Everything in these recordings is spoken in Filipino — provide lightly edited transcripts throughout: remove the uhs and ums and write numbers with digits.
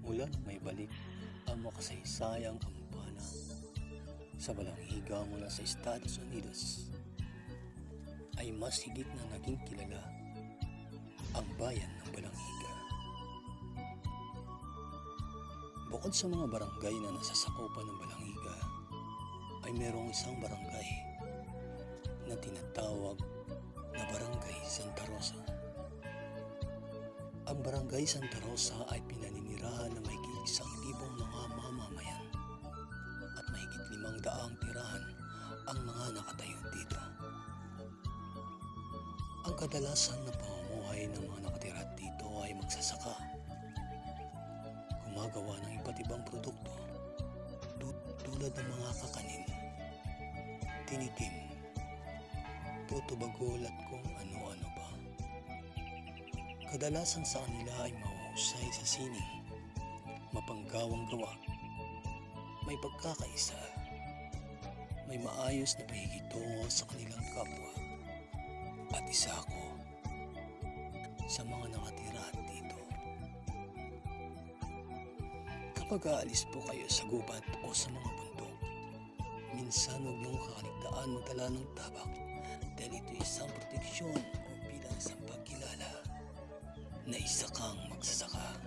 mula nang may balik ang makasaysayang kampana sa Balanghiga mula sa Estados Unidos, ay mas higit na naging kilala ang bayan ng Balanghiga. Bukod sa mga barangay na nasasakupan ng Balanghiga, ay merong isang barangay na tinatawag na Barangay Santa Rosa. Ang Barangay Santa Rosa ay pinaninirahan ng mahigit 1,000 mga mamamayan at mahigit 500 tirahan ang mga nakatayo dito. Ang kadalasan na pamumuhay ng mga nakatira dito ay magsasaka, gumagawa ng iba't ibang produkto tulad ng mga kakanin, tinitim, tutubagol at kung ano-ano pa. Kadalasan sa kanila ay mahuhusay sa sining, mapanggawang gawa, may pagkakaisa, may maayos na pakikitungo sa kanilang kapwa, at isa ako sa mga nakatira dito. Kapag aalis po kayo sa gubat o sa mga bundok, minsan huwag niyong kakaligtaan magdala ng tabak dahil ito isang proteksyon o bilang isang pagkilala na isa kang magsasaka.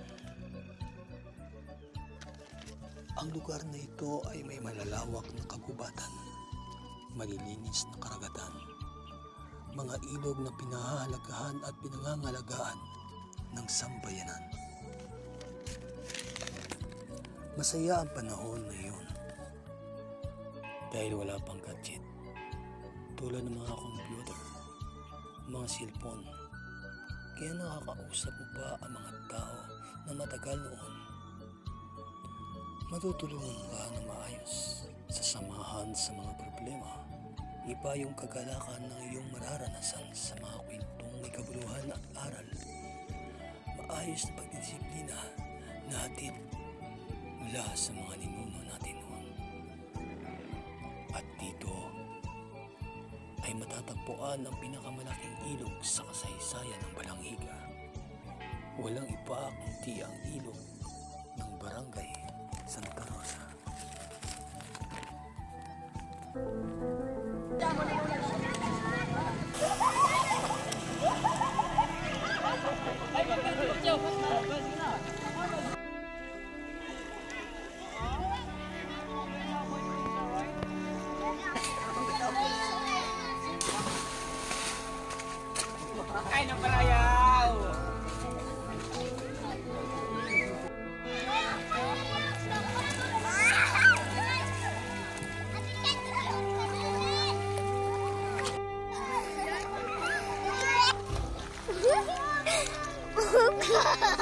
Ang lugar na ito ay may malalawak na kagubatan, malilinis na karagatan, mga ilog na pinahahalagahan at pinangangalagaan ng sambayanan. Masaya ang panahon na iyon dahil wala pang gadget tulad ng mga computer, mga cellphone. Kaya nakakausap mo pa ang mga tao na matagal noon. Matutulungan ka na maayos sa samahan sa mga problema. Iba yung kagalakan ng iyong mararanasan sa mga kwentong may kabuluhan at aral. Maayos na pagdisiplina na hatid mula sa mga ninuno natin noon. At dito ay matatagpuan ang pinakamalaking ilog sa kasaysayan ng Balanghiga. Walang iba kundi ang ilog ng Barangay Santa Rosa. Ay, ng palayaw! Oh, God.